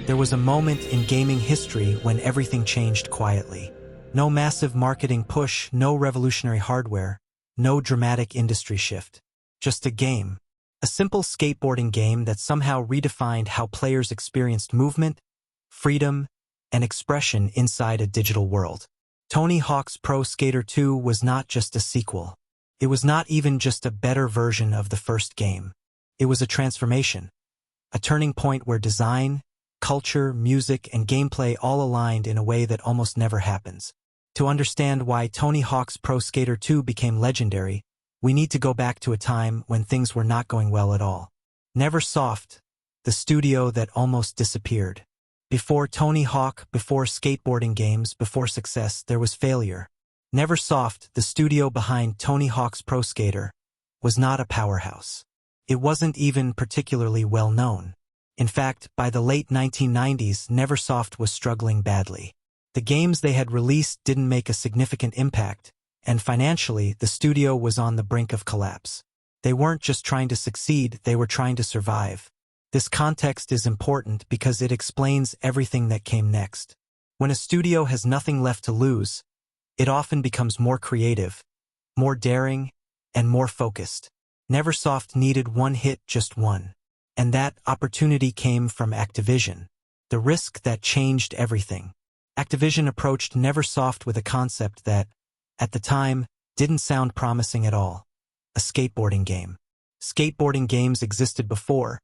There was a moment in gaming history when everything changed quietly. No massive marketing push, no revolutionary hardware, no dramatic industry shift. Just a game. A simple skateboarding game that somehow redefined how players experienced movement, freedom, and expression inside a digital world. Tony Hawk's Pro Skater 2 was not just a sequel. It was not even just a better version of the first game. It was a transformation. A turning point where design, culture, music, and gameplay all aligned in a way that almost never happens. To understand why Tony Hawk's Pro Skater 2 became legendary, we need to go back to a time when things were not going well at all. Neversoft, the studio that almost disappeared. Before Tony Hawk, before skateboarding games, before success, there was failure. Neversoft, the studio behind Tony Hawk's Pro Skater, was not a powerhouse. It wasn't even particularly well known. In fact, by the late 1990s, Neversoft was struggling badly. The games they had released didn't make a significant impact, and financially, the studio was on the brink of collapse. They weren't just trying to succeed, they were trying to survive. This context is important because it explains everything that came next. When a studio has nothing left to lose, it often becomes more creative, more daring, and more focused. Neversoft needed one hit, just one. And that opportunity came from Activision. The risk that changed everything. Activision approached Neversoft with a concept that, at the time, didn't sound promising at all. A skateboarding game. Skateboarding games existed before,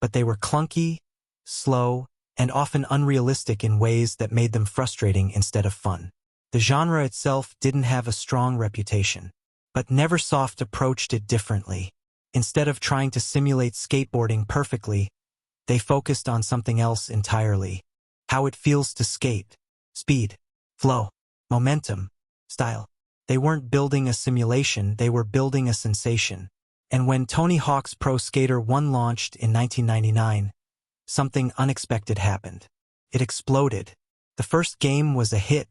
but they were clunky, slow, and often unrealistic in ways that made them frustrating instead of fun. The genre itself didn't have a strong reputation, but Neversoft approached it differently. Instead of trying to simulate skateboarding perfectly, they focused on something else entirely. How it feels to skate. Speed, flow, momentum, style. They weren't building a simulation, they were building a sensation. And when Tony Hawk's Pro Skater 1 launched in 1999, something unexpected happened. It exploded. The first game was a hit,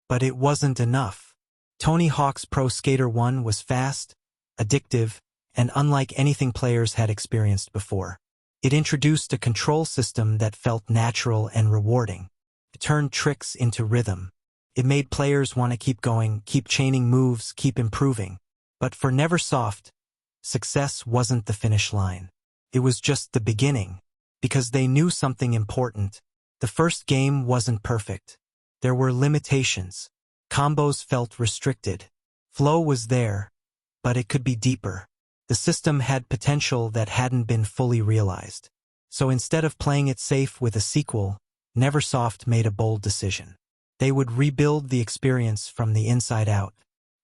but it wasn't enough. Tony Hawk's Pro Skater 1 was fast, addictive, and unlike anything players had experienced before. It introduced a control system that felt natural and rewarding. It turned tricks into rhythm. It made players want to keep going, keep chaining moves, keep improving. But for Neversoft, success wasn't the finish line. It was just the beginning, because they knew something important. The first game wasn't perfect. There were limitations. Combos felt restricted. Flow was there, but it could be deeper. The system had potential that hadn't been fully realized. So instead of playing it safe with a sequel, Neversoft made a bold decision. They would rebuild the experience from the inside out.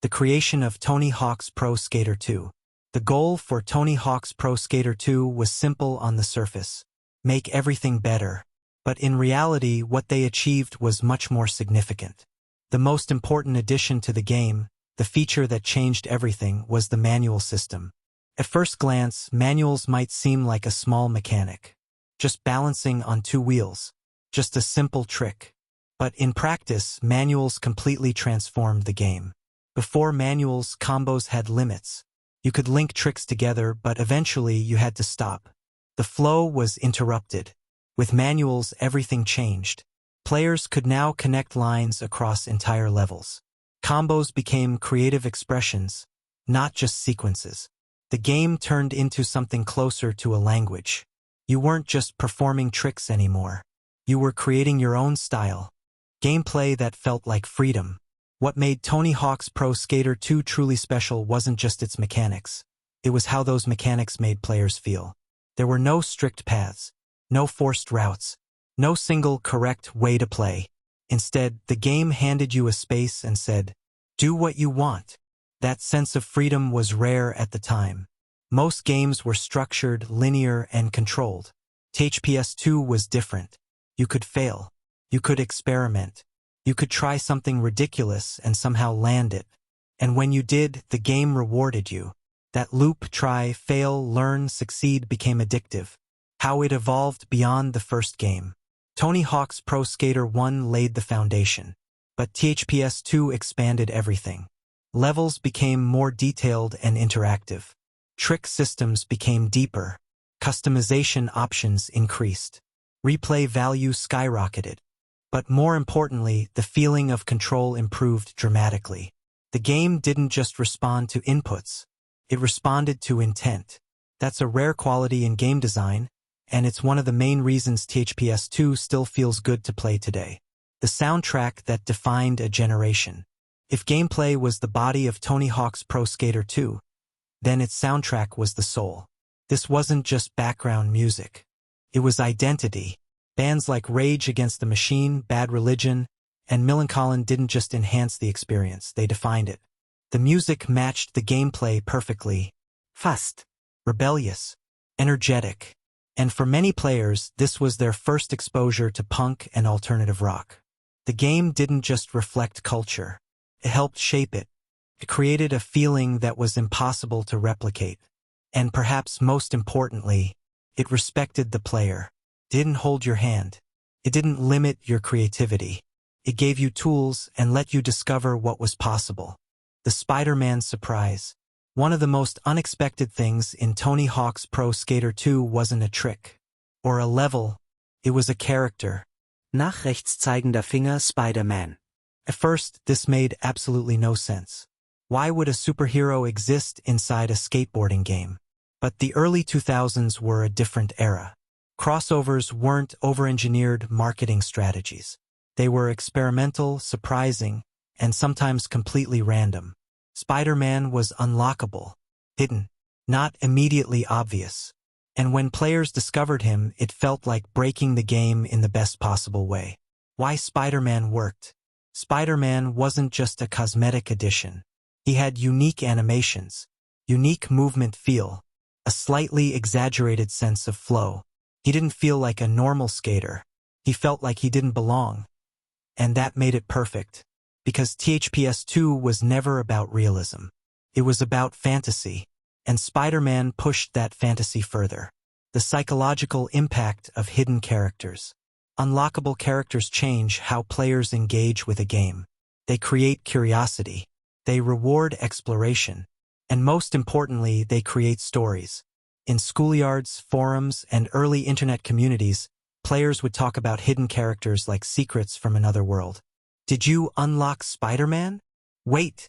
The creation of Tony Hawk's Pro Skater 2. The goal for Tony Hawk's Pro Skater 2 was simple on the surface. Make everything better. But in reality, what they achieved was much more significant. The most important addition to the game, the feature that changed everything, was the manual system. At first glance, manuals might seem like a small mechanic. Just balancing on two wheels. Just a simple trick. But in practice, manuals completely transformed the game. Before manuals, combos had limits. You could link tricks together, but eventually you had to stop. The flow was interrupted. With manuals, everything changed. Players could now connect lines across entire levels. Combos became creative expressions, not just sequences. The game turned into something closer to a language. You weren't just performing tricks anymore. You were creating your own style. Gameplay that felt like freedom. What made Tony Hawk's Pro Skater 2 truly special wasn't just its mechanics. It was how those mechanics made players feel. There were no strict paths, no forced routes, no single correct way to play. Instead, the game handed you a space and said, "Do what you want." That sense of freedom was rare at the time. Most games were structured, linear, and controlled. THPS 2 was different. You could fail. You could experiment. You could try something ridiculous and somehow land it. And when you did, the game rewarded you. That loop, try, fail, learn, succeed became addictive. How it evolved beyond the first game. Tony Hawk's Pro Skater 1 laid the foundation, but THPS 2 expanded everything. Levels became more detailed and interactive. Trick systems became deeper. Customization options increased. replay value skyrocketed. But more importantly, the feeling of control improved dramatically. The game didn't just respond to inputs. It responded to intent. That's a rare quality in game design, and it's one of the main reasons THPS 2 still feels good to play today. The soundtrack that defined a generation. If gameplay was the body of Tony Hawk's Pro Skater 2, then its soundtrack was the soul. This wasn't just background music. It was identity. Bands like Rage Against the Machine, Bad Religion, and Millencolin didn't just enhance the experience, they defined it. The music matched the gameplay perfectly. Fast, rebellious, energetic. And for many players, this was their first exposure to punk and alternative rock. The game didn't just reflect culture. It helped shape it. It created a feeling that was impossible to replicate. And perhaps most importantly, it respected the player. It didn't hold your hand. It didn't limit your creativity. It gave you tools and let you discover what was possible. The Spider-Man surprise. One of the most unexpected things in Tony Hawk's Pro Skater 2 wasn't a trick or a level, it was a character. Nach rechts zeigender Finger Spider-Man. At first, this made absolutely no sense. Why would a superhero exist inside a skateboarding game? But the early 2000s were a different era. Crossovers weren't over-engineered marketing strategies. They were experimental, surprising, and sometimes completely random. Spider-Man was unlockable, hidden, not immediately obvious. And when players discovered him, it felt like breaking the game in the best possible way. Why Spider-Man worked? Spider-Man wasn't just a cosmetic addition. He had unique animations, unique movement feel, a slightly exaggerated sense of flow. He didn't feel like a normal skater. He felt like he didn't belong. And that made it perfect. Because THPS 2 was never about realism. It was about fantasy. And Spider-Man pushed that fantasy further. The psychological impact of hidden characters. Unlockable characters change how players engage with a game. They create curiosity. They reward exploration. And most importantly, they create stories. In schoolyards, forums, and early internet communities, players would talk about hidden characters like secrets from another world. Did you unlock Spider-Man? Wait,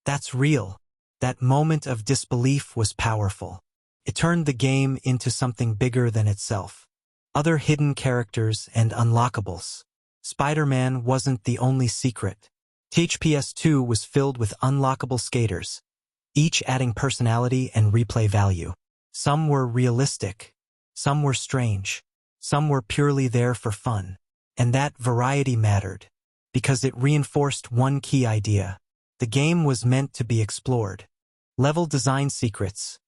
that's real. That moment of disbelief was powerful. It turned the game into something bigger than itself. Other hidden characters and unlockables. Spider-Man wasn't the only secret. THPS 2 was filled with unlockable skaters, each adding personality and replay value. Some were realistic, some were strange, some were purely there for fun. And that variety mattered, because it reinforced one key idea. The game was meant to be explored. Level design secrets.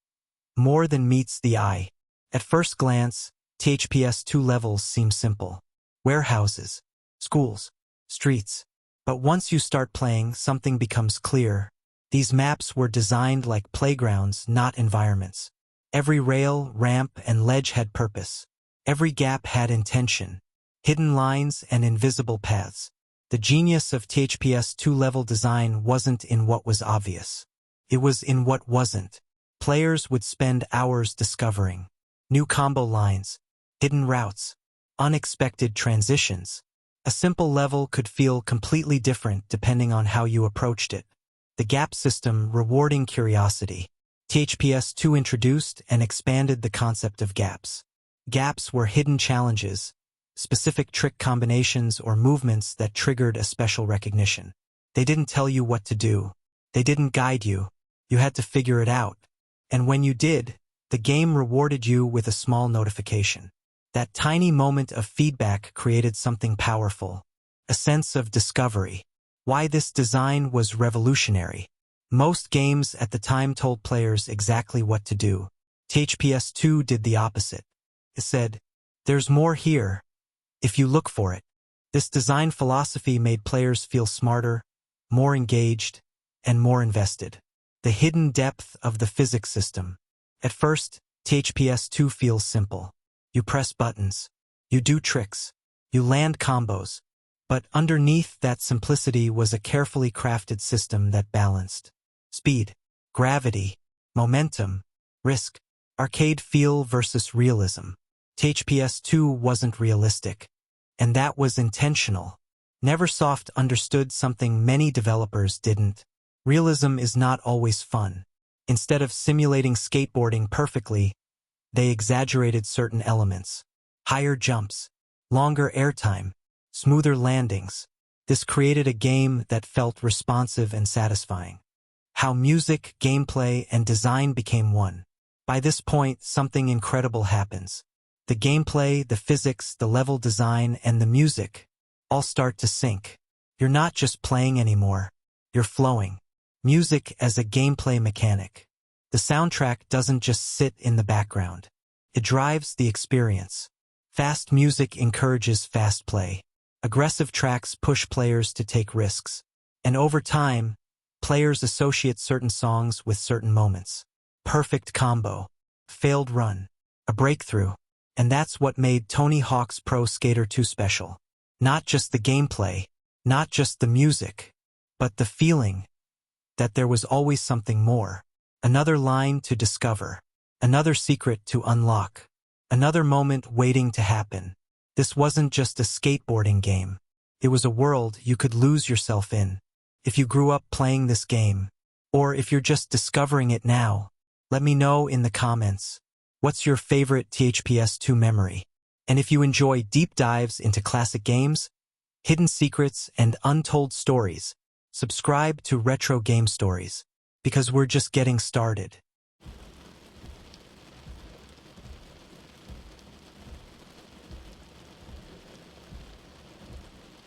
More than meets the eye. At first glance, THPS 2 levels seem simple. Warehouses, schools, streets. But once you start playing, something becomes clear. These maps were designed like playgrounds, not environments. Every rail, ramp, and ledge had purpose. Every gap had intention. Hidden lines and invisible paths. The genius of THPS 2 level design wasn't in what was obvious. It was in what wasn't. Players would spend hours discovering new combo lines, hidden routes, unexpected transitions. A simple level could feel completely different depending on how you approached it. The gap system rewarding curiosity. THPS 2 introduced and expanded the concept of gaps. Gaps were hidden challenges, specific trick combinations or movements that triggered a special recognition. They didn't tell you what to do. They didn't guide you. You had to figure it out. And when you did, the game rewarded you with a small notification. That tiny moment of feedback created something powerful, a sense of discovery. Why this design was revolutionary. Most games at the time told players exactly what to do. THPS 2 did the opposite. It said, "There's more here, if you look for it." This design philosophy made players feel smarter, more engaged, and more invested. The hidden depth of the physics system. At first, THPS 2 feels simple. You press buttons, you do tricks, you land combos. But underneath that simplicity was a carefully crafted system that balanced speed, gravity, momentum, risk, arcade feel versus realism. THPS 2 wasn't realistic, and that was intentional. Neversoft understood something many developers didn't. Realism is not always fun. Instead of simulating skateboarding perfectly, they exaggerated certain elements. Higher jumps, longer airtime, smoother landings. This created a game that felt responsive and satisfying. How music, gameplay, and design became one. By this point, something incredible happens. The gameplay, the physics, the level design, and the music all start to sync. You're not just playing anymore, you're flowing. Music as a gameplay mechanic. The soundtrack doesn't just sit in the background. It drives the experience. Fast music encourages fast play. Aggressive tracks push players to take risks. And over time, players associate certain songs with certain moments. Perfect combo. Failed run. A breakthrough. And that's what made Tony Hawk's Pro Skater 2 special. Not just the gameplay, not just the music, but the feeling that there was always something more. Another line to discover. Another secret to unlock. Another moment waiting to happen. This wasn't just a skateboarding game. It was a world you could lose yourself in. If you grew up playing this game, or if you're just discovering it now, let me know in the comments. What's your favorite THPS 2 memory? And if you enjoy deep dives into classic games, hidden secrets, and untold stories, subscribe to Retro Game Stories, because we're just getting started.